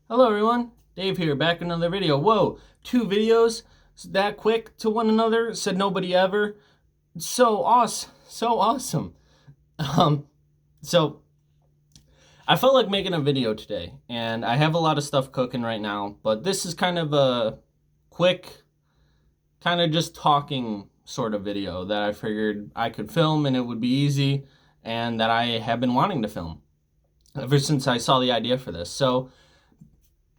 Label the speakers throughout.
Speaker 1: Hello everyone, Dave here, back in another video. Whoa, 2 videos that quick to one another, said nobody ever. So awesome, so awesome. Um, so I felt like making a video today, and I have a lot of stuff cooking right now, but this is kind of a quick, kind of just talking sort of video that I figured I could film and it would be easy, and that I have been wanting to film ever since I saw the idea for this. So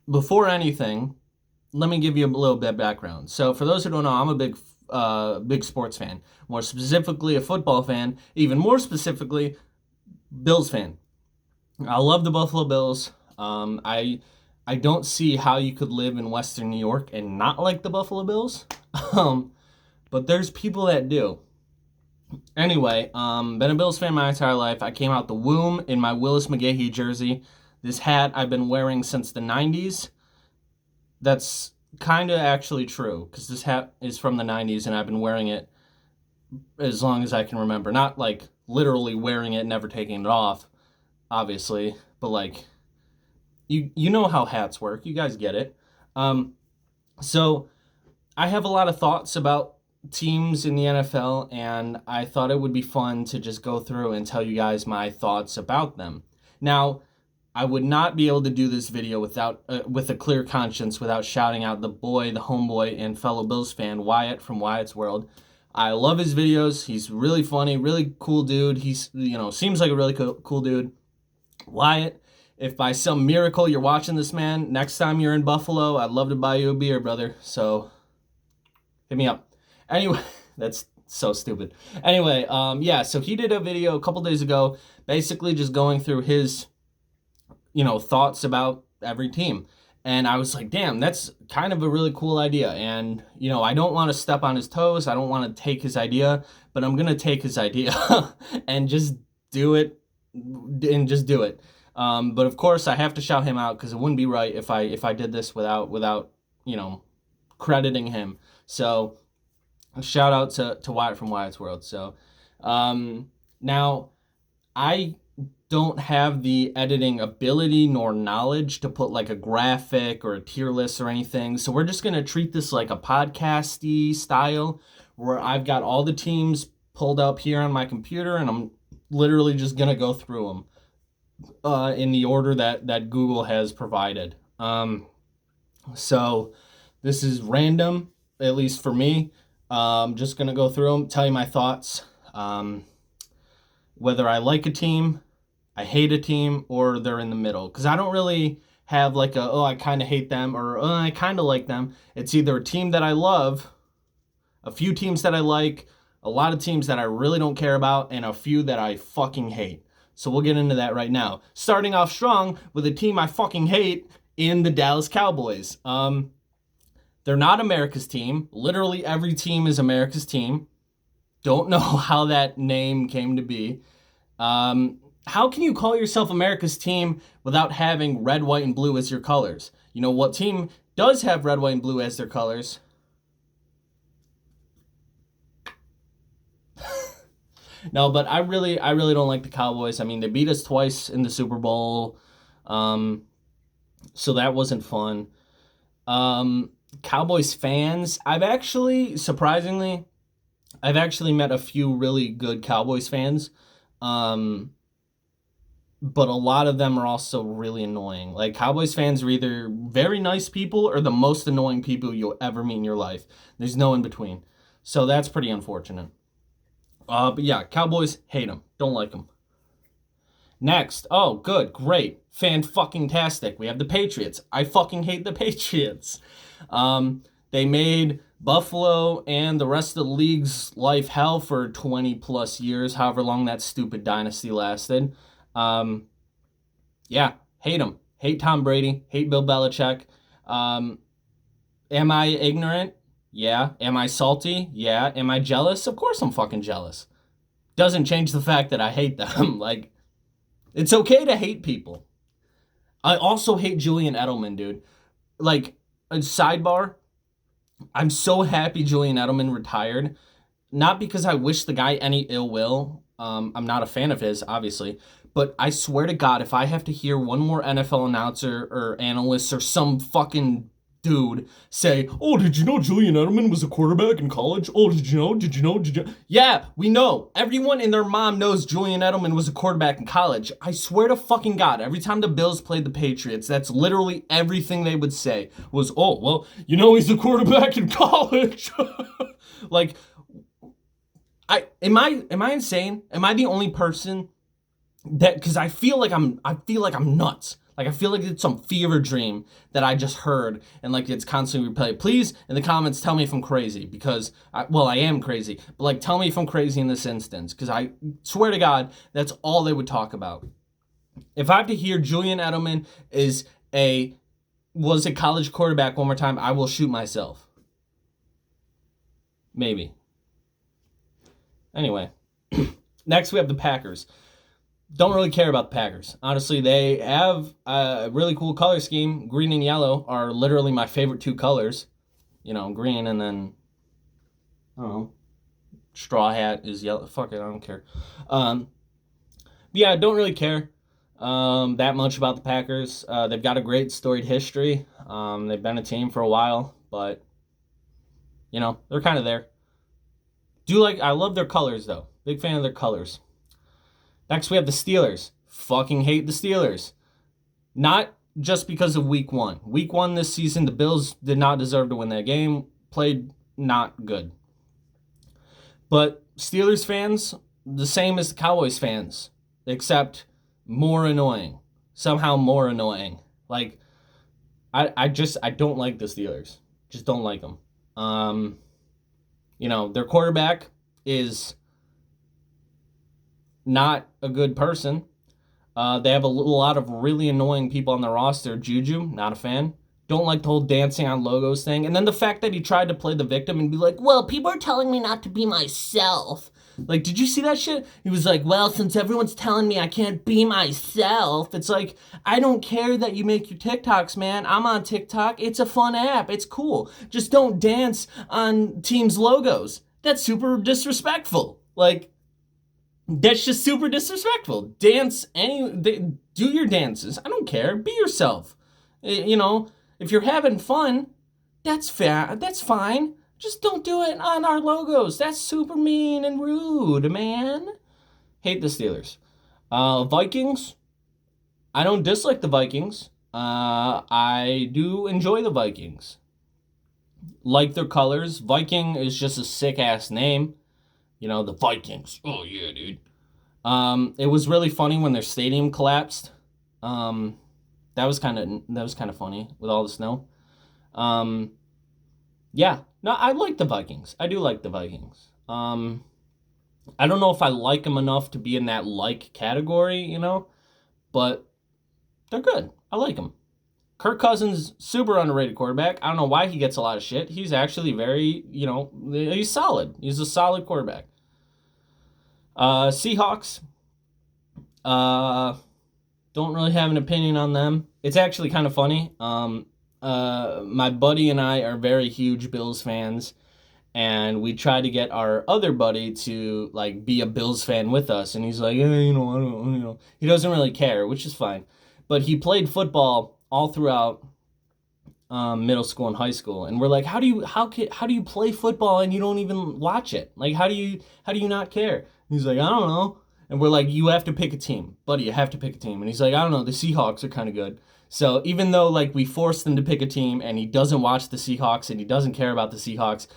Speaker 1: before anything, let me give you a little bit of background. So for those who don't know, I'm a big sports fan. More specifically, a football fan. Even more specifically, Bills fan. I love the Buffalo Bills. I don't see how you could live in Western New York and not like the Buffalo Bills. But there's people that do. Anyway, been a Bills fan my entire life. I came out the womb in my Willis McGahee jersey. This hat I've been wearing since the 90s. That's kind of actually true, because this hat is from the 90s and I've been wearing it as long as I can remember. Not like literally wearing it, never taking it off, obviously, but like, you know how hats work. You guys get it. So I have a lot of thoughts about teams in the NFL, and I thought it would be fun to just go through and tell you guys my thoughts about them. Now, I would not be able to do this video without with a clear conscience without shouting out the boy, the homeboy, and fellow Bills fan, Wyatt from Wyatt's World. I love his videos. He's really funny, really cool dude. He's, seems like a really cool dude. Wyatt, if by some miracle you're watching this, man, next time you're in Buffalo, I'd love to buy you a beer, brother. So hit me up. Anyway, that's so stupid. Anyway, so he did a video a couple days ago, basically just going through his thoughts about every team. And I was like, damn, that's kind of a really cool idea. And, I don't want to step on his toes. I don't want to take his idea, but I'm going to take his idea and just do it. But of course I have to shout him out, because it wouldn't be right if I did this without crediting him. So shout out to Wyatt from Wyatt's World. So, now I don't have the editing ability nor knowledge to put like a graphic or a tier list or anything. So we're just going to treat this like a podcasty style, where I've got all the teams pulled up here on my computer and I'm literally just going to go through them in the order that Google has provided. So this is random, at least for me. Just going to go through them, tell you my thoughts. Whether I like a team, I hate a team, or they're in the middle. Because I don't really have like I kind of hate them, or I kind of like them. It's either a team that I love, a few teams that I like, a lot of teams that I really don't care about, and a few that I fucking hate. So we'll get into that right now. Starting off strong with a team I fucking hate in the Dallas Cowboys. They're not America's team. Literally every team is America's team. Don't know how that name came to be. How can you call yourself America's team without having red, white, and blue as your colors? You know what team does have red, white, and blue as their colors? No, but I really don't like the Cowboys. I mean, they beat us twice in the Super Bowl, so that wasn't fun. Cowboys fans, I've actually met a few really good Cowboys fans, but a lot of them are also really annoying. Like, Cowboys fans are either very nice people or the most annoying people you'll ever meet in your life. There's no in between. So that's pretty unfortunate. But yeah, Cowboys, hate them. Don't like them. Next. Oh, good. Great. Fan-fucking-tastic. We have the Patriots. I fucking hate the Patriots. They made Buffalo and the rest of the league's life hell for 20 plus years, however long that stupid dynasty lasted. Yeah, hate them. Hate Tom Brady. Hate Bill Belichick. Am I ignorant? Yeah. Am I salty? Yeah. Am I jealous? Of course I'm fucking jealous. Doesn't change the fact that I hate them. Like, it's okay to hate people. I also hate Julian Edelman, dude. Like, a sidebar, I'm so happy Julian Edelman retired. Not because I wish the guy any ill will. I'm not a fan of his, obviously. But I swear to God, if I have to hear one more NFL announcer or analyst or some fucking dude say, "Oh, did you know Julian Edelman was a quarterback in college? Oh, did you know? Did you know? Did you?" Yeah, we know. Everyone and their mom knows Julian Edelman was a quarterback in college. I swear to fucking God, every time the Bills played the Patriots, that's literally everything they would say was, "Oh, well, you know he's a quarterback in college." Like, am I insane? Am I the only person that, because I feel like I'm nuts. Like, I feel like it's some fever dream that I just heard, and like it's constantly replayed. Please, in the comments, tell me if I'm crazy, because, I am crazy. But like, tell me if I'm crazy in this instance, because I swear to God, that's all they would talk about. If I have to hear Julian Edelman was a college quarterback one more time, I will shoot myself. Maybe. Anyway, next we have the Packers. Don't really care about the Packers. Honestly, they have a really cool color scheme. Green and yellow are literally my favorite two colors. You know, green and then, I don't know, straw hat is yellow. Fuck it, I don't care. Yeah, I don't really care that much about the Packers. They've got a great storied history. They've been a team for a while, but, you know, they're kind of there. I love their colors, though. Big fan of their colors. Next, we have the Steelers. Fucking hate the Steelers. Not just because of week one. Week one this season, the Bills did not deserve to win that game. Played not good. But Steelers fans, the same as the Cowboys fans, except more annoying. Somehow more annoying. Like, I don't like the Steelers. Just don't like them. You know, their quarterback is not a good person. They have a lot of really annoying people on their roster. Juju, not a fan. Don't like the whole dancing on logos thing. And then the fact that he tried to play the victim and be like, "Well, people are telling me not to be myself." Like, did you see that shit? He was like, "Well, since everyone's telling me I can't be myself," it's like, I don't care that you make your TikToks, man. I'm on TikTok. It's a fun app. It's cool. Just don't dance on teams' logos. That's super disrespectful. Like, that's just super disrespectful. Do your dances. I don't care. Be yourself. You know, if you're having fun, that's fair. That's fine. Just don't do it on our logos. That's super mean and rude, man. Hate the Steelers. Vikings. I don't dislike the Vikings. I do enjoy the Vikings. Like their colors. Viking is just a sick-ass name. You know, the Vikings. Oh, yeah, dude. It was really funny when their stadium collapsed. That was kind of funny with all the snow. Yeah. No, I like the Vikings. I do like the Vikings. I don't know if I like them enough to be in that like category, you know, but they're good. I like them. Kirk Cousins, super underrated quarterback. I don't know why he gets a lot of shit. He's actually very, you know, he's solid. He's a solid quarterback. Seahawks. Don't really have an opinion on them. It's actually kind of funny. My buddy and I are very huge Bills fans, and we tried to get our other buddy to like be a Bills fan with us, and he's like, "Yeah, you know, I don't, you know," he doesn't really care, which is fine. But he played football all throughout middle school and high school, and we're like, how do you play football and you don't even watch it? Like, how do you not care? He's like, I don't know. And we're like, you have to pick a team, buddy. You have to pick a team. And he's like, I don't know. The Seahawks are kind of good. So even though like we forced him to pick a team, and he doesn't watch the Seahawks and he doesn't care about the Seahawks,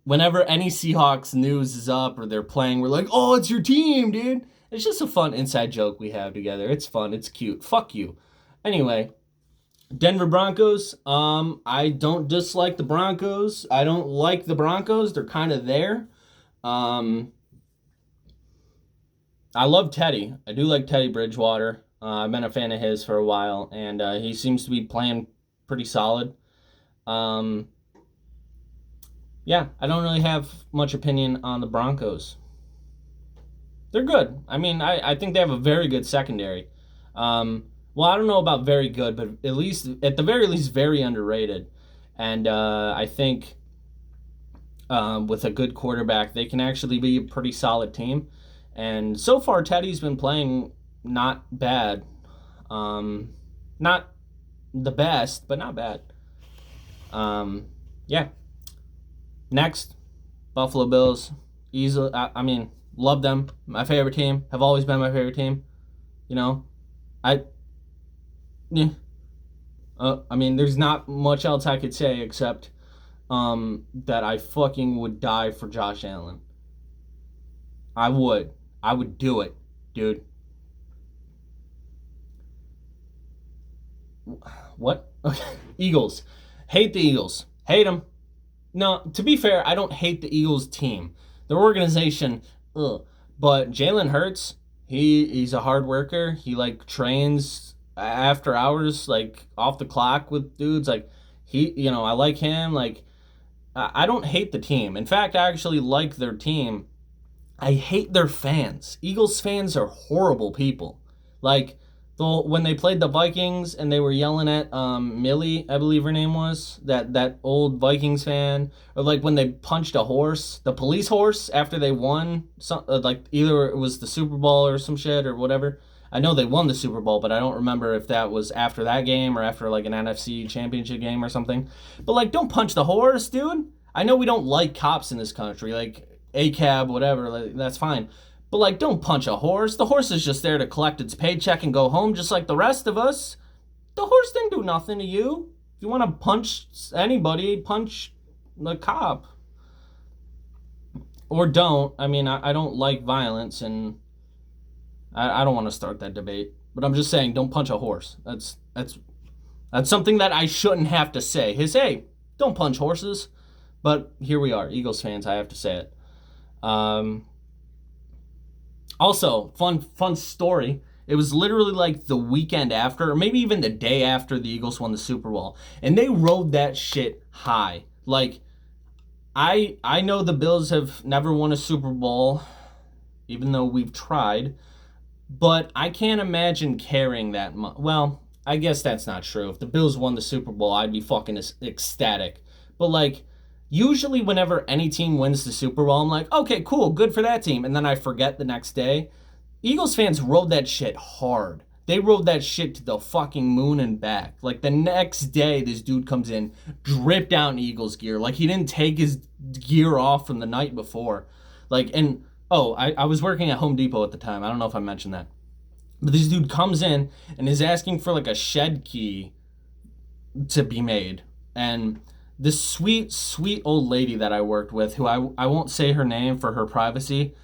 Speaker 1: whenever any Seahawks news is up or they're playing, we're like, oh, it's your team, dude. It's just a fun inside joke we have together. It's fun. It's cute. Fuck you. Anyway, Denver Broncos. I don't dislike the Broncos. I don't like the Broncos. They're kind of there. I love Teddy. I do like Teddy Bridgewater. I've been a fan of his for a while, and he seems to be playing pretty solid. Yeah, I don't really have much opinion on the Broncos. They're good. I mean, I think they have a very good secondary. Well, I don't know about very good, but at the very least, very underrated. And I think with a good quarterback, they can actually be a pretty solid team. And so far, Teddy's been playing not bad. Not the best, but not bad. Yeah. Next, Buffalo Bills. Easily, I mean, love them. My favorite team. Have always been my favorite team. You know, yeah. I mean, there's not much else I could say except that I fucking would die for Josh Allen. I would. I would do it, dude. What? Okay. Eagles. Hate the Eagles. Hate them. No, to be fair, I don't hate the Eagles team. Their organization, ugh. But Jalen Hurts, he's a hard worker. He like trains after hours, like off the clock with dudes. Like I like him. Like I don't hate the team. In fact, I actually like their team. I hate their fans. Eagles fans are horrible people. Like when they played the Vikings and they were yelling at Millie, I believe her name was, that old Vikings fan, or like when they punched a horse, the police horse, after they won, like either it was the Super Bowl or some shit or whatever. I know they won the Super Bowl, but I don't remember if that was after that game or after like an NFC championship game or something. But like, don't punch the horse, dude. I know we don't like cops in this country, like ACAB, whatever, like, that's fine. But like, don't punch a horse. The horse is just there to collect its paycheck and go home just like the rest of us. The horse didn't do nothing to you. If you want to punch anybody, punch the cop. Or don't. I mean, I don't like violence, and I don't want to start that debate. But I'm just saying, don't punch a horse. That's something that I shouldn't have to say. Hey, don't punch horses. But here we are, Eagles fans, I have to say it. Also, fun story. It was literally like the weekend after, or maybe even the day after the Eagles won the Super Bowl. And they rode that shit high. Like, I know the Bills have never won a Super Bowl, even though we've tried. But I can't imagine caring that much. Well, I guess that's not true. If the Bills won the Super Bowl, I'd be fucking ecstatic. But like, usually whenever any team wins the Super Bowl, I'm like, okay, cool, good for that team. And then I forget the next day. Eagles fans rode that shit hard. They rode that shit to the fucking moon and back. Like the next day, this dude comes in, dripped out in Eagles gear. Like he didn't take his gear off from the night before. Like, and I was working at Home Depot at the time. I don't know if I mentioned that. But this dude comes in and is asking for like a shed key to be made. And this sweet, sweet old lady that I worked with, who I won't say her name for her privacy,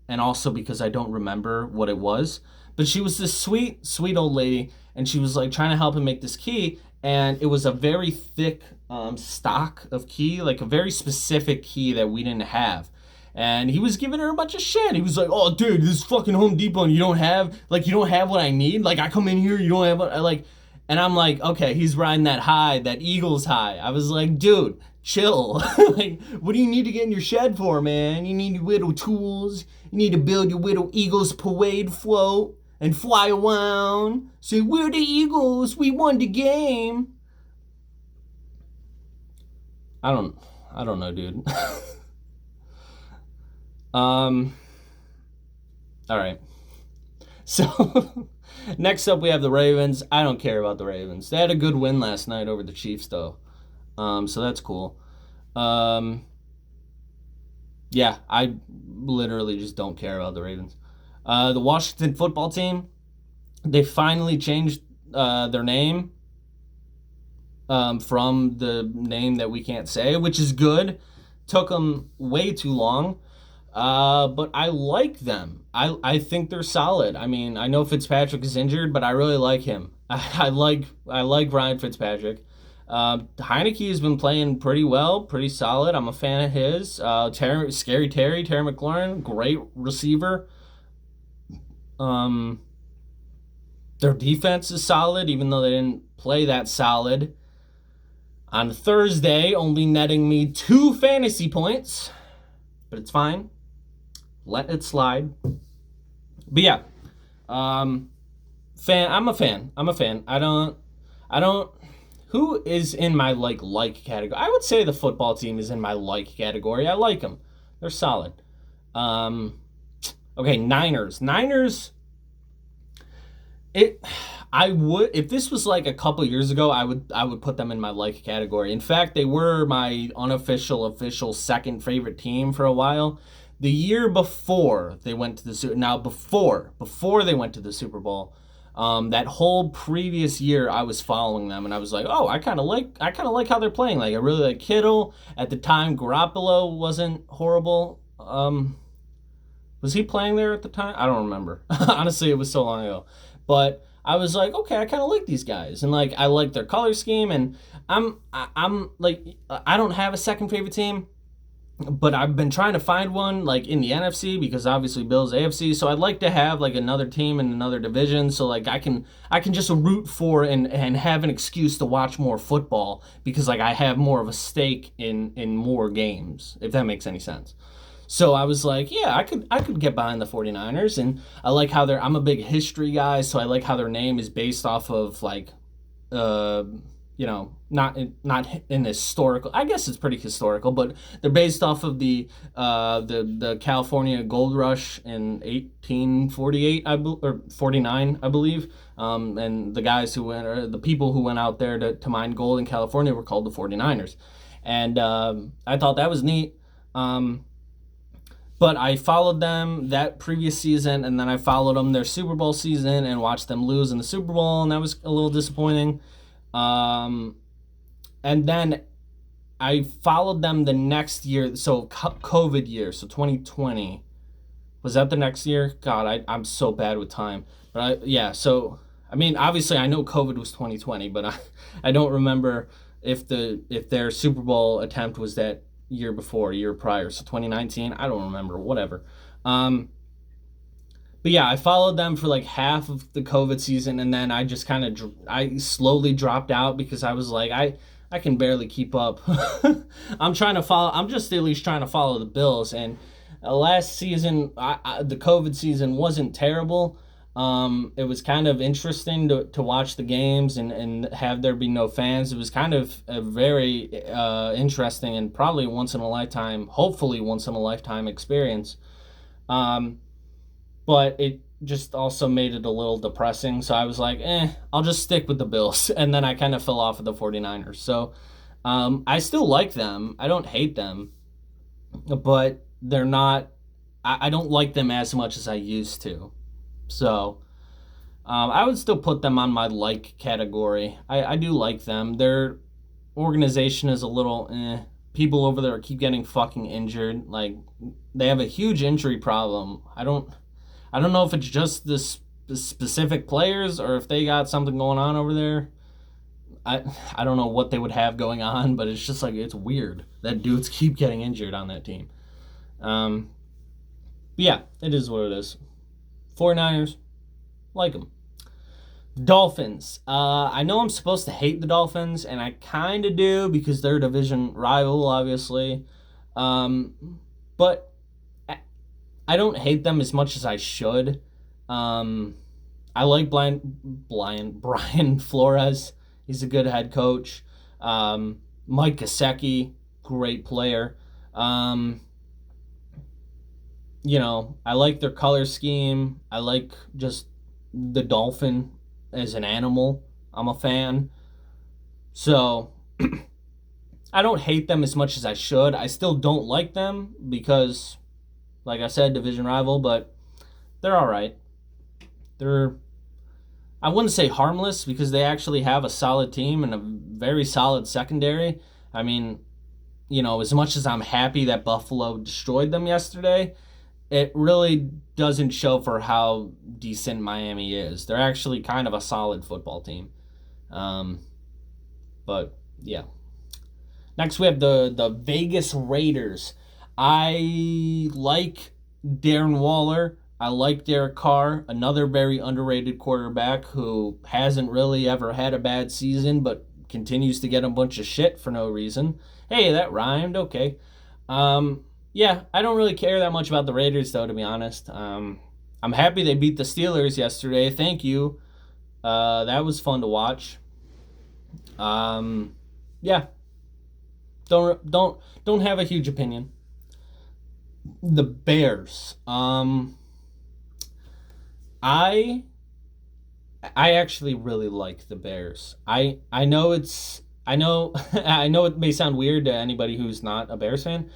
Speaker 1: and also because I don't remember what it was, but she was this sweet, sweet old lady, and she was like trying to help him make this key, and it was a very thick stock of key, like a very specific key that we didn't have. And he was giving her a bunch of shit. He was like, "Oh, dude, this is fucking Home Depot, and you don't have what I need. Like, I come in here, you don't have what I like." And I'm like, okay, he's riding that high, that Eagles high. I was like, dude, chill. Like, what do you need to get in your shed for, man? You need your little tools. You need to build your little Eagles parade float and fly around. Say, we're the Eagles. We won the game. I don't know, dude. All right. So, next up we have the Ravens. I don't care about the Ravens. They had a good win last night over the Chiefs, though. So that's cool. Yeah, I literally just don't care about the Ravens. The Washington football team, they finally changed their name from the name that we can't say, which is good. Took them way too long. But I like them. I think they're solid. I mean, I know Fitzpatrick is injured, but I really like him. I like Ryan Fitzpatrick. Heineke has been playing pretty well, pretty solid. I'm a fan of his. Terry McLaurin, great receiver. Their defense is solid, even though they didn't play that solid. On Thursday, only netting me 2 fantasy points, but it's fine. Let it slide. But yeah, I'm a fan. I don't. Who is in my like category? I would say the football team is in my like category. I like them. They're solid. Okay, Niners. It, I would, if this was like a couple years ago, I would put them in my like category. In fact, they were my unofficial official second favorite team for a while. The year before they went to the now before they went to the Super Bowl, that whole previous year I was following them and I was like, oh, I kind of like how they're playing. Like I really like Kittle at the time. Garoppolo wasn't horrible. Was he playing there at the time? I don't remember. Honestly, it was so long ago. But I was like, okay, I kind of like these guys, and like I like their color scheme, and I'm like I don't have a second favorite team, but I've been trying to find one like in the NFC because obviously Bills AFC. So I'd like to have like another team in another division, so like I can just root for and have an excuse to watch more football because like I have more of a stake in more games, if that makes any sense. So I was like, yeah, I could get behind the 49ers, and I like how I'm a big history guy, so I like how their name is based off of like uh not in historical. I guess it's pretty historical, but they're based off of the California Gold Rush in 1848 or 49, I believe. And the guys who went, or the people who went out there to mine gold in California were called the 49ers. And I thought that was neat. But I followed them that previous season, and then I followed them their Super Bowl season and watched them lose in the Super Bowl, and that was a little disappointing. Um, and then I followed them the next year, so COVID year, so 2020. Was that the next year? God, I'm so bad with time. But yeah, so I mean, obviously I know COVID was 2020, but I don't remember if their Super Bowl attempt was that year before, year prior, so 2019. I don't remember, whatever. Um, but yeah, I followed them for like half of the COVID season, and then I just kind of I slowly dropped out because I was like, I can barely keep up. I'm trying to follow. I'm just at least trying to follow the Bills. And last season, the COVID season wasn't terrible. It was kind of interesting to watch the games and have there be no fans. It was kind of a very interesting and probably once in a lifetime, hopefully once in a lifetime experience. Um, but it just also made it a little depressing. So I was like, I'll just stick with the Bills. And then I kind of fell off of the 49ers. So I still like them. I don't hate them, but they're not, I don't like them as much as I used to. So I would still put them on my like category. I do like them. Their organization is a little People over there keep getting fucking injured. Like they have a huge injury problem. I don't know if it's just the specific players or if they got something going on over there. I don't know what they would have going on, but it's just like it's weird that dudes keep getting injured on that team. Um, but yeah, it is what it is. 49ers, like them. Dolphins. I know I'm supposed to hate the Dolphins, and I kind of do because they're a division rival, obviously. But I don't hate them as much as I should. I like Brian Flores. He's a good head coach. Mike Gesicki, great player. Um, I like their color scheme. I like just the dolphin as an animal. I'm a fan. So I don't hate them as much as I should. I still don't like them because, like I said, division rival, but they're all right. They're, I wouldn't say harmless because they actually have a solid team and a very solid secondary. I mean, as much as I'm happy that Buffalo destroyed them yesterday, it really doesn't show for how decent Miami is. They're actually kind of a solid football team. Um, but yeah. Next we have the Vegas Raiders. I like Darren Waller. I like Derek Carr, another very underrated quarterback who hasn't really ever had a bad season, but continues to get a bunch of shit for no reason. Hey, that rhymed. Okay. Yeah, I don't really care that much about the Raiders, though, to be honest. I'm happy they beat the Steelers yesterday. Thank you. That was fun to watch. Yeah, don't have a huge opinion. The Bears. I I actually really like the Bears. I know I know I know it may sound weird to anybody who's not a Bears fan,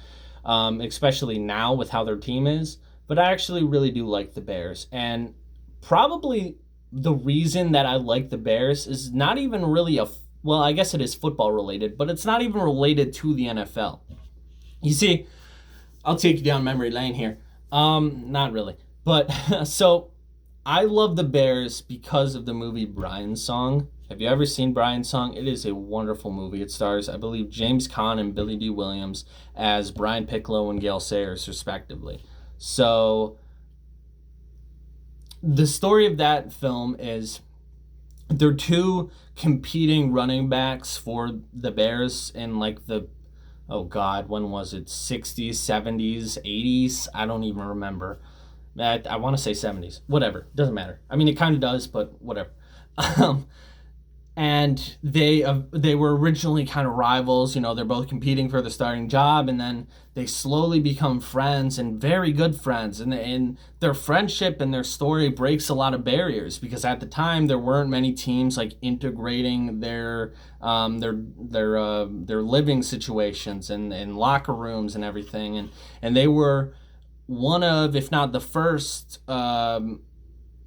Speaker 1: especially now with how their team is. But I actually really do like the Bears, and probably the reason that I like the Bears is not even really well, I guess it is football related, but it's not even related to the NFL. You see, I'll take you down memory lane here. Not really, but so I love the Bears because of the movie Brian's Song. Have you ever seen Brian's Song? It is a wonderful movie. It stars, I believe, James Caan and Billy D. Williams as Brian Piccolo and Gale Sayers, respectively. So the story of that film is they're two competing running backs for the Bears in like the, oh God, when was it? 60s, 70s, 80s? I don't even remember. I want to say 70s. Whatever. Doesn't matter. I mean, it kind of does, but whatever. Um, and they were originally kind of rivals. You know, they're both competing for the starting job, and then they slowly become friends and very good friends. And their friendship and their story breaks a lot of barriers because at the time there weren't many teams like integrating their living situations and locker rooms and everything. And they were one of, if not the first,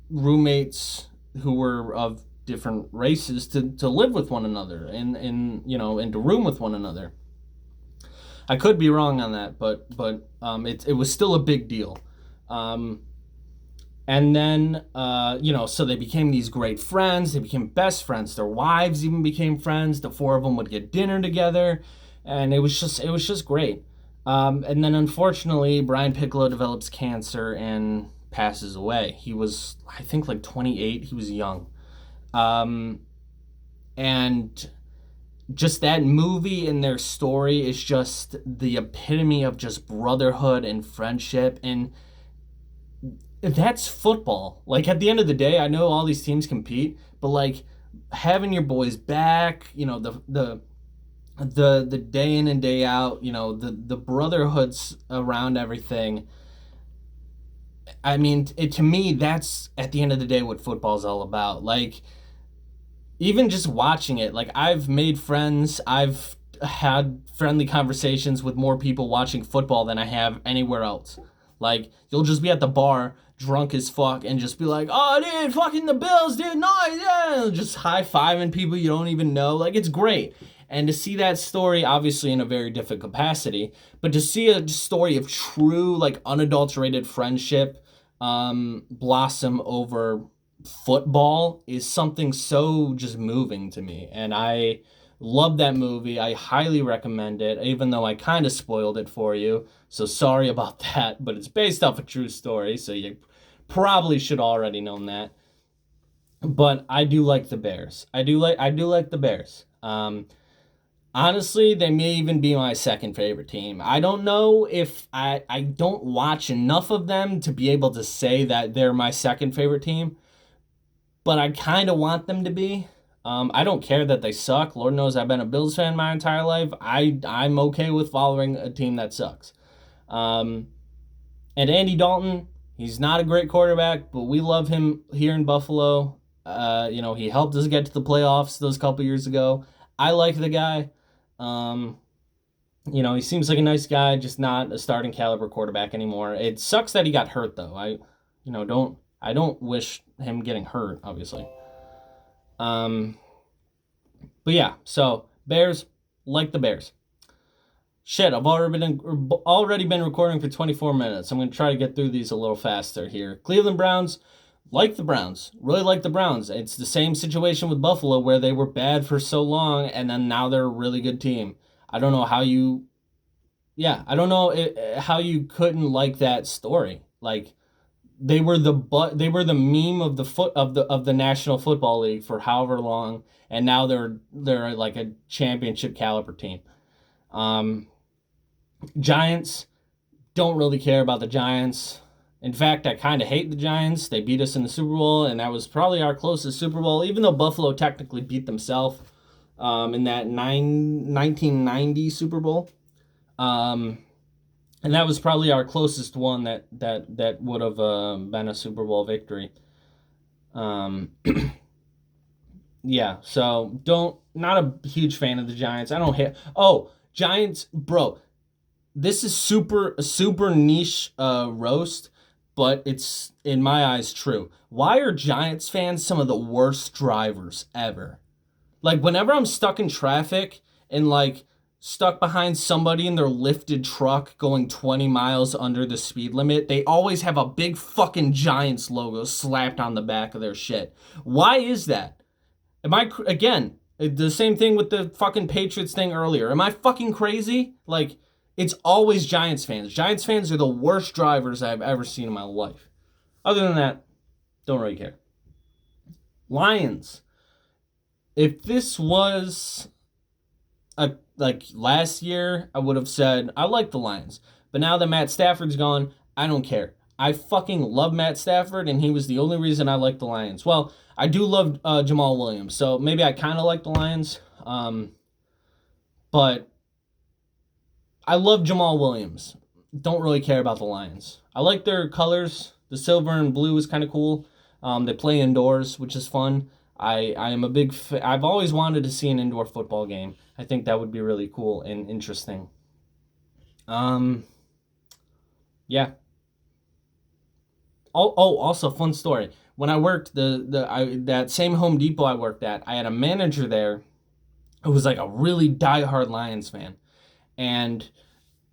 Speaker 1: roommates who were of different races to live with one another and to room with one another. I could be wrong on that, but it was still a big deal. And then so they became these great friends. They became best friends. Their wives even became friends. The four of them would get dinner together, and it was just great. And then unfortunately, Brian Piccolo develops cancer and passes away. He was, I think, like 28. He was young. And just that movie and their story is just the epitome of just brotherhood and friendship. And that's football. Like, at the end of the day, I know all these teams compete, but like having your boys back, the day in and day out, the brotherhoods around everything. I mean, to me, that's at the end of the day what football's all about. Like, even just watching it, like, I've made friends, I've had friendly conversations with more people watching football than I have anywhere else. Like, you'll just be at the bar, drunk as fuck, and just be like, oh, dude, fucking the Bills, dude, nice, yeah, just high-fiving people you don't even know. Like, it's great. And to see that story, obviously in a very different capacity, but to see a story of true, like, unadulterated friendship blossom over football is something so just moving to me. And I love that movie. I highly recommend it, even though I kind of spoiled it for you. So sorry about that, but it's based off a true story, so you probably should already known that. But I do like the Bears. I do like the Bears. Honestly, they may even be my second favorite team. I don't know if I don't watch enough of them to be able to say that they're my second favorite team, but I kind of want them to be. I don't care that they suck. Lord knows I've been a Bills fan my entire life. I'm okay with following a team that sucks. And Andy Dalton, he's not a great quarterback, but we love him here in Buffalo. He helped us get to the playoffs those couple years ago. I like the guy. He seems like a nice guy, just not a starting caliber quarterback anymore. It sucks that he got hurt though. I don't wish him getting hurt, obviously. But yeah, so Bears, like the Bears. Shit, I've already been recording for 24 minutes. I'm going to try to get through these a little faster here. Cleveland Browns, like the Browns. Really like the Browns. It's the same situation with Buffalo where they were bad for so long and then now they're a really good team. I don't know how you couldn't like that story. Like, they were the meme of the National Football League for however long, and now they're like a championship caliber team. Giants, don't really care about the Giants. In fact, I kind of hate the Giants. They beat us in the Super Bowl, and that was probably our closest Super Bowl, even though Buffalo technically beat themselves in that 1990 Super Bowl. And that was probably our closest one that would have been a Super Bowl victory. Yeah, so not a huge fan of the Giants. I don't hate. Giants, bro. This is a super niche roast, but it's in my eyes true. Why are Giants fans some of the worst drivers ever? Like whenever I'm stuck in traffic and like stuck behind somebody in their lifted truck going 20 miles under the speed limit, they always have a big fucking Giants logo slapped on the back of their shit. Why is that? Again, the same thing with the fucking Patriots thing earlier. Am I fucking crazy? Like, it's always Giants fans. Giants fans are the worst drivers I've ever seen in my life. Other than that, don't really care. Lions. If this was like last year, I would have said I like the Lions. But now that Matt Stafford's gone, I don't care. I fucking love Matt Stafford, and he was the only reason I like the Lions. Well, I do love Jamal Williams, so maybe I kind of like the Lions. But I love Jamal Williams. Don't really care about the Lions. I like their colors. The silver and blue is kind of cool. They play indoors, which is fun. I am a big I've always wanted to see an indoor football game. I think that would be really cool and interesting. Yeah. Also fun story. When I worked that same Home Depot I worked at, I had a manager there who was like a really diehard Lions fan. And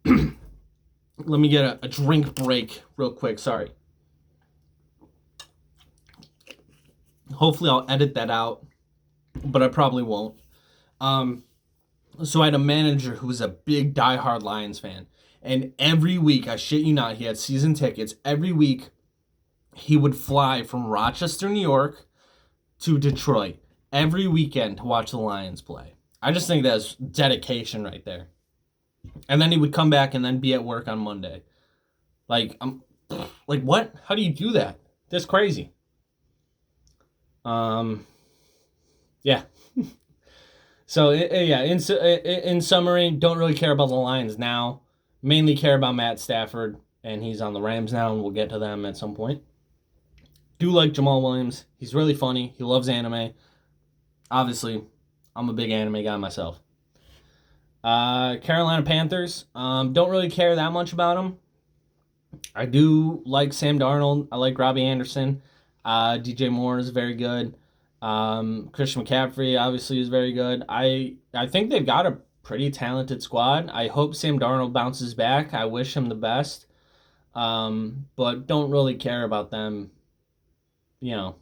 Speaker 1: let me get a drink break real quick. Sorry. Hopefully I'll edit that out, but I probably won't. So I had a manager who was a big diehard Lions fan. And every week, I shit you not, he had season tickets. Every week, he would fly from Rochester, New York to Detroit every weekend to watch the Lions play. I just think that's dedication right there. And then he would come back and then be at work on Monday. Like, what? How do you do that? That's crazy. Yeah. So, yeah, in summary, don't really care about the Lions now. Mainly care about Matt Stafford, and he's on the Rams now, and we'll get to them at some point. Do like Jamal Williams. He's really funny. He loves anime. Obviously, I'm a big anime guy myself. Carolina Panthers. Don't really care that much about them. I do like Sam Darnold. I like Robbie Anderson. DJ Moore is very good. Christian McCaffrey obviously is very good. I think they've got a pretty talented squad. I hope Sam Darnold bounces back. I wish him the best. But don't really care about them. You know.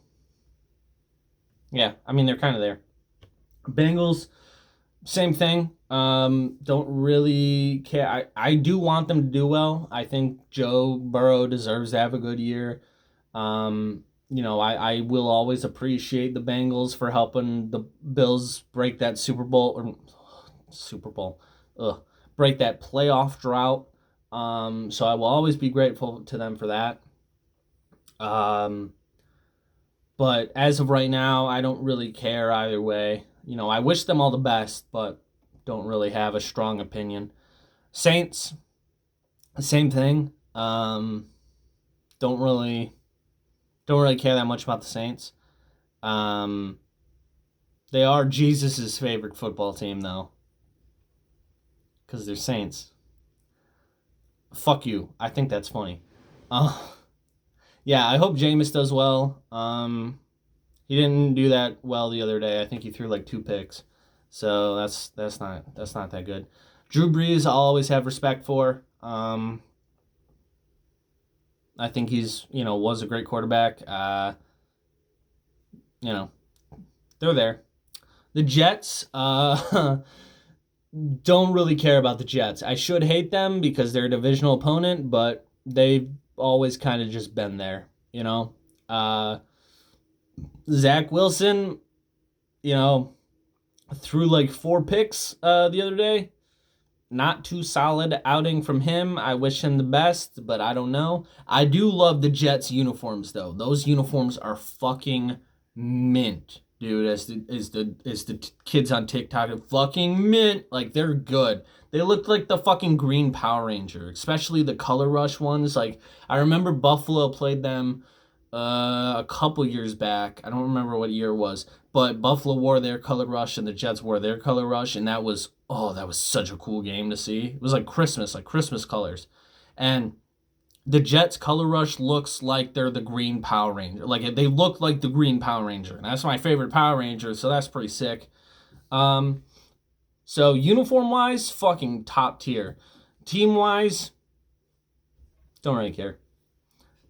Speaker 1: Yeah, I mean, they're kind of there. Bengals, same thing. Don't really care. I do want them to do well. I think Joe Burrow deserves to have a good year. I will always appreciate the Bengals for helping the Bills break that break that playoff drought. So I will always be grateful to them for that. But as of right now, I don't really care either way. I wish them all the best, but don't really have a strong opinion. Saints, same thing. Don't really care that much about the Saints. They are Jesus's favorite football team, though, because they're Saints. Fuck you. I think that's funny. Yeah, I hope Jameis does well. He didn't do that well the other day. I think he threw like 2 picks, so that's not that good. Drew Brees, I'll always have respect for. I think he's was a great quarterback. They're there. The Jets, don't really care about the Jets. I should hate them because they're a divisional opponent, but they've always kind of just been there, Zach Wilson, threw like 4 picks the other day. Not too solid outing from him. I wish him the best, but I don't know. I do love the Jets uniforms though. Those uniforms are fucking mint, dude. As the kids on TikTok are fucking mint. Like, they're good. They look like the fucking Green Power Ranger, especially the Color Rush ones. Like, I remember Buffalo played them a couple years back. I don't remember what year it was, but Buffalo wore their color rush and the Jets wore their color rush, and that was such a cool game to see. It was like Christmas colors. And the Jets color rush looks like they're the Green Power Ranger. Like they look like the Green Power Ranger. And that's my favorite Power Ranger, so that's pretty sick. So uniform wise, fucking top tier. Team wise, don't really care.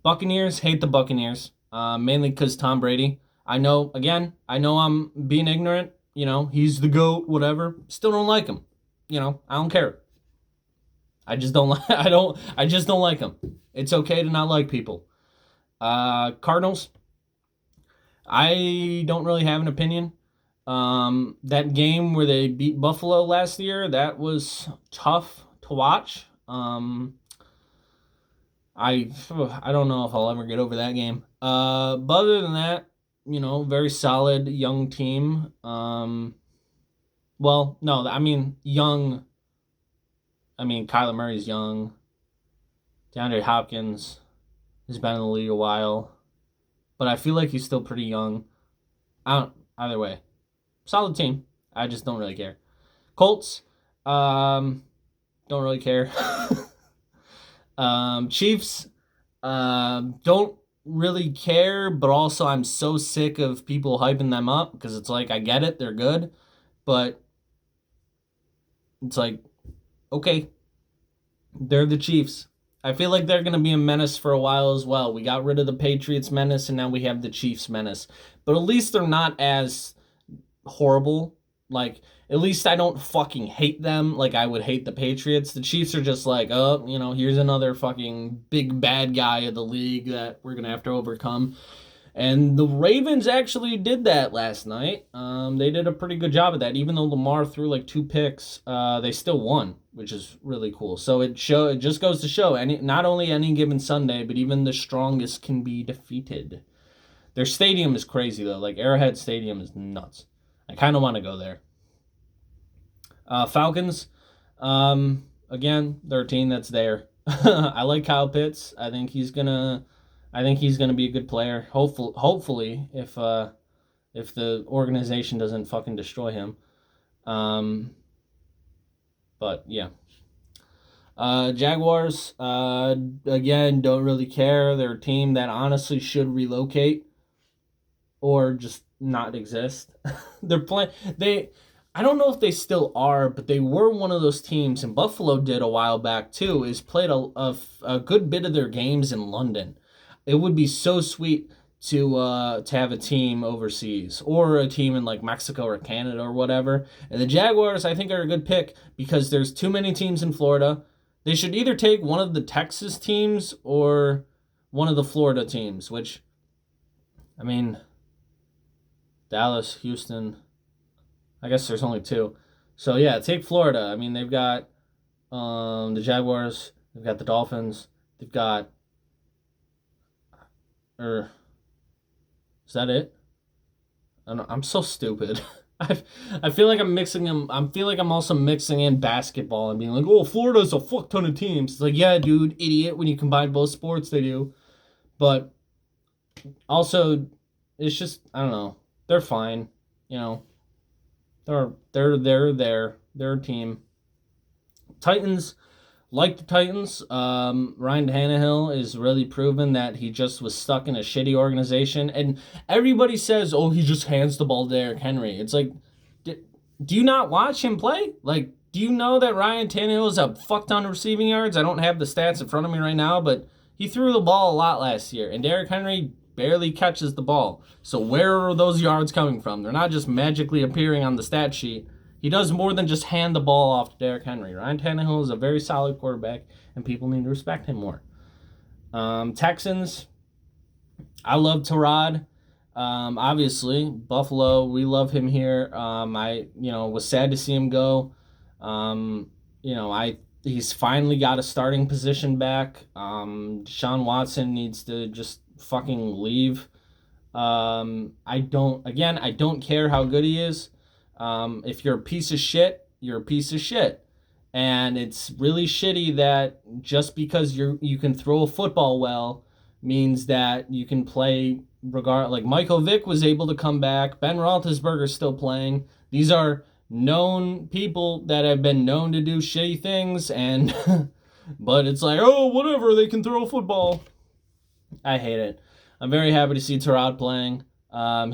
Speaker 1: Buccaneers, hate the Buccaneers. Mainly because Tom Brady. I know I'm being ignorant. He's the GOAT, whatever. Still don't like him. I don't care. I just don't like I just don't like him. It's okay to not like people. Cardinals, I don't really have an opinion. That game where they beat Buffalo last year, that was tough to watch. I don't know if I'll ever get over that game. But other than that, very solid young team. Kyler Murray's young. DeAndre Hopkins has been in the league a while, but I feel like he's still pretty young. Either way, solid team. I just don't really care. Colts, don't really care. Chiefs, don't really care, but also I'm so sick of people hyping them up because it's like, I get it, they're good, but it's like, okay, they're the Chiefs. I feel like they're going to be a menace for a while as well. We got rid of the Patriots menace, and now we have the Chiefs menace. But at least they're not as horrible. Like, at least I don't fucking hate them like I would hate the Patriots. The Chiefs are just like, here's another fucking big bad guy of the league that we're going to have to overcome. And the Ravens actually did that last night. They did a pretty good job of that. Even though Lamar threw like 2 picks, they still won, which is really cool. So it just goes to show, not only any given Sunday, but even the strongest can be defeated. Their stadium is crazy, though. Like, Arrowhead Stadium is nuts. I kind of want to go there. Falcons, again, they're a team that's there. I like Kyle Pitts. I think he's gonna be a good player. Hopefully, if the organization doesn't fucking destroy him. But yeah. Jaguars, again, don't really care. They're a team that honestly should relocate or just not exist. I don't know if they still are, but they were one of those teams, and Buffalo did a while back too, is played a good bit of their games in London. It would be so sweet to have a team overseas or a team in like Mexico or Canada or whatever. And the Jaguars, I think, are a good pick because there's too many teams in Florida. They should either take one of the Texas teams or one of the Florida teams, which, Dallas, Houston, I guess there's only 2. So yeah, take Florida. They've got the Jaguars, they've got the Dolphins, they've got is that it? I'm so stupid. I feel like I'm mixing them. I feel like I'm also mixing in basketball and being like, oh, Florida's a fuck ton of teams. It's like, yeah, dude, idiot. When you combine both sports, they do. But also, it's just, I don't know. They're fine. They're there. They're a team. Titans. Like the Titans, Ryan Tannehill is really proven that he just was stuck in a shitty organization. And everybody says, oh, he just hands the ball to Derrick Henry. It's like, do you not watch him play? Like, do you know that Ryan Tannehill is a fuck ton of receiving yards? I don't have the stats in front of me right now, but he threw the ball a lot last year. And Derrick Henry barely catches the ball. So where are those yards coming from? They're not just magically appearing on the stat sheet. He does more than just hand the ball off to Derrick Henry. Ryan Tannehill is a very solid quarterback, and people need to respect him more. Texans, I love Tyrod. Obviously, Buffalo, we love him here. I was sad to see him go. He's finally got a starting position back. Deshaun Watson needs to just fucking leave. I don't care how good he is. If you're a piece of shit, you're a piece of shit. And it's really shitty that just because you can throw a football well means that you can play like Michael Vick was able to come back. Ben Roethlisberger's still playing. These are known people that have been known to do shitty things, and but it's like, oh, whatever, they can throw a football. I hate it. I'm very happy to see Tyrod playing.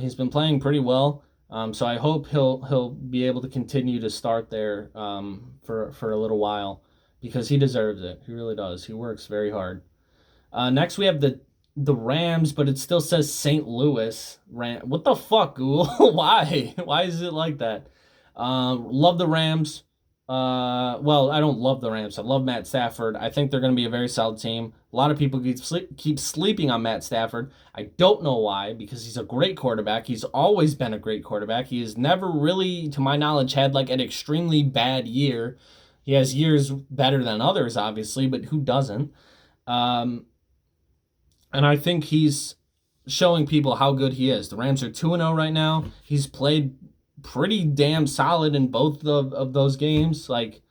Speaker 1: He's been playing pretty well, so I hope he'll be able to continue to start there for a little while, because he deserves it. He really does. He works very hard. Next we have the Rams, but it still says St. Louis. What the fuck, Google? Why? Why is it like that? Love the Rams. Well, I don't love the Rams. I love Matt Stafford. I think they're going to be a very solid team. A lot of people keep sleeping on Matt Stafford. I don't know why, because he's a great quarterback. He's always been a great quarterback. He has never really, to my knowledge, had like an extremely bad year. He has years better than others, obviously, but who doesn't? And I think he's showing people how good he is. The Rams are 2-0 right now. He's played pretty damn solid in both of those games. Like,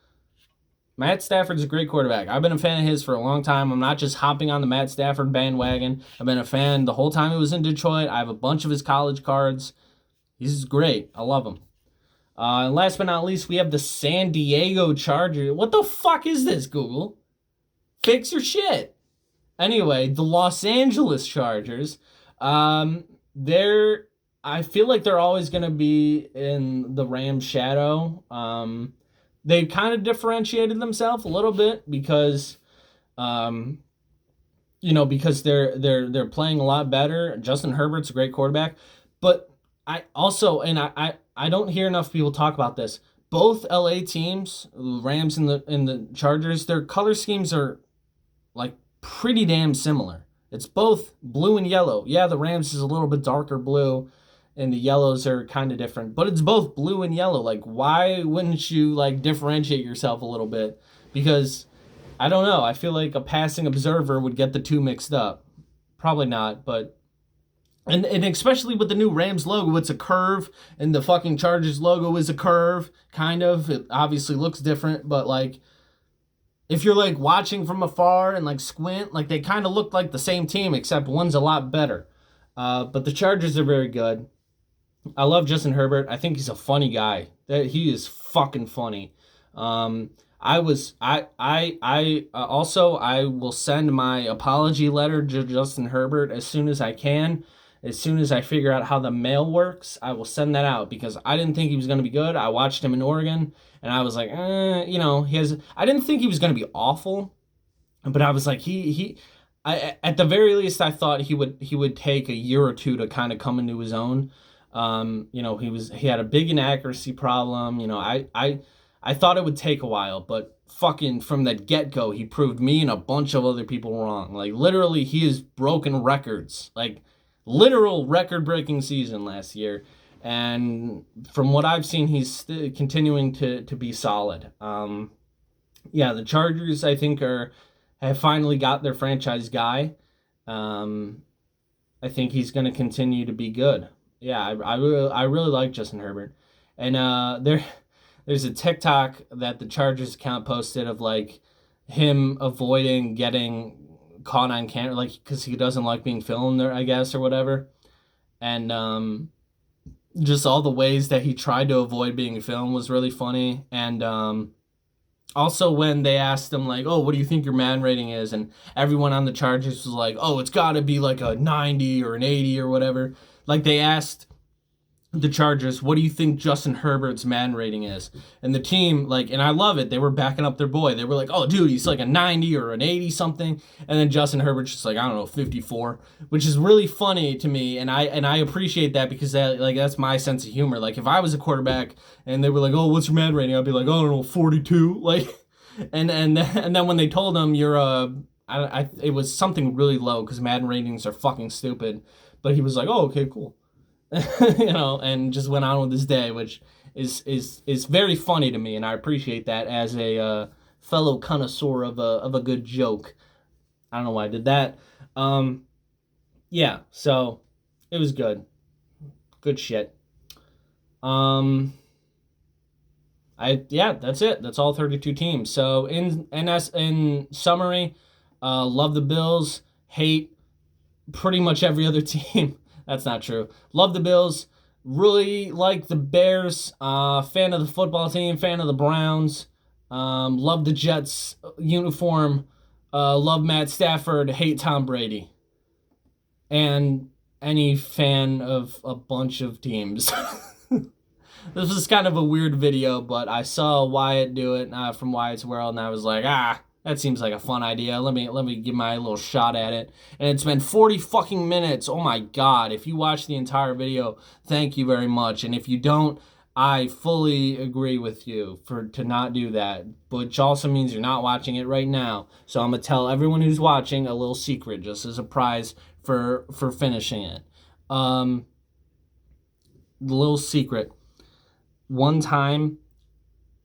Speaker 1: Matt Stafford's a great quarterback. I've been a fan of his for a long time. I'm not just hopping on the Matt Stafford bandwagon. I've been a fan the whole time he was in Detroit. I have a bunch of his college cards. He's great. I love him. And last but not least, we have the San Diego Chargers. What the fuck is this, Google? Fix your shit. Anyway, the Los Angeles Chargers, I feel like they're always going to be in the Rams' shadow. They kind of differentiated themselves a little bit because, because they're playing a lot better. Justin Herbert's a great quarterback, but I don't hear enough people talk about this. Both LA teams, Rams and the Chargers, their color schemes are like pretty damn similar. It's both blue and yellow. Yeah, the Rams is a little bit darker blue, and the yellows are kind of different, but it's both blue and yellow. Like, why wouldn't you like differentiate yourself a little bit? Because I don't know. I feel like a passing observer would get the two mixed up. Probably not, but and especially with the new Rams logo, it's a curve, and the fucking Chargers logo is a curve, kind of. It obviously looks different, but like, if you're like watching from afar and like squint, like they kind of look like the same team, except one's a lot better. But the Chargers are very good. I love Justin Herbert. I think he's a funny guy. He is fucking funny. I will send my apology letter to Justin Herbert as soon as I can. As soon as I figure out how the mail works, I will send that out, because I didn't think he was going to be good. I watched him in Oregon, and I was like, I didn't think he was going to be awful, but I was like, at the very least, I thought he would take a year or two to kind of come into his own. He had a big inaccuracy problem. I thought it would take a while, but fucking from the get-go, he proved me and a bunch of other people wrong. Like, literally, he has broken records. Like, literal record-breaking season last year. And from what I've seen, he's continuing to be solid. The Chargers, I think, have finally got their franchise guy. I think he's going to continue to be good. Yeah, I really like Justin Herbert. And there's a TikTok that the Chargers account posted of like him avoiding getting caught on camera, like, because he doesn't like being filmed there, I guess, or whatever. And just all the ways that he tried to avoid being filmed was really funny. And also when they asked him like, oh, what do you think your man rating is? And everyone on the Chargers was like, oh, it's got to be like a 90 or an 80 or whatever. Like, they asked the Chargers, what do you think Justin Herbert's man rating is? And the team, like, and I love it, they were backing up their boy. They were like, oh, dude, he's like a 90 or an 80 something. And then Justin Herbert's just like, I don't know, 54, which is really funny to me. And I appreciate that, because that's my sense of humor. Like, if I was a quarterback and they were like, oh, what's your man rating? I'd be like, oh, I don't know, 42. Like, and then when they told him it was something really low, because Madden ratings are fucking stupid. But he was like, oh, okay, cool. And just went on with his day, which is very funny to me, and I appreciate that as a fellow connoisseur of a good joke. I don't know why I did that. So it was good. Good shit. That's it. That's all 32 teams. So in summary, love the Bills, hate pretty much every other team. That's not true. Love the Bills. Really like the Bears. Fan of the football team. Fan of the Browns. Love the Jets uniform. Love Matt Stafford. Hate Tom Brady. And any fan of a bunch of teams. This was kind of a weird video, but I saw Wyatt do it from Wyatt's World, and I was like, that seems like a fun idea. Let me give my little shot at it. And it's been 40 fucking minutes. Oh my god. If you watch the entire video, thank you very much. And if you don't, I fully agree with you to not do that. Which also means you're not watching it right now. So I'm going to tell everyone who's watching a little secret, just as a prize for finishing it. The little secret. One time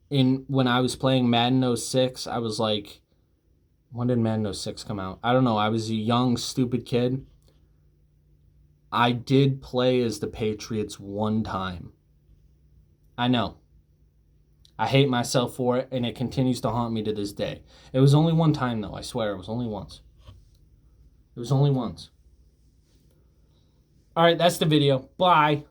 Speaker 1: when I was playing Madden 06, I was like, when did Madden 06 come out? I don't know. I was a young, stupid kid. I did play as the Patriots one time. I know. I hate myself for it, and it continues to haunt me to this day. It was only one time, though. I swear, it was only once. It was only once. All right, that's the video. Bye.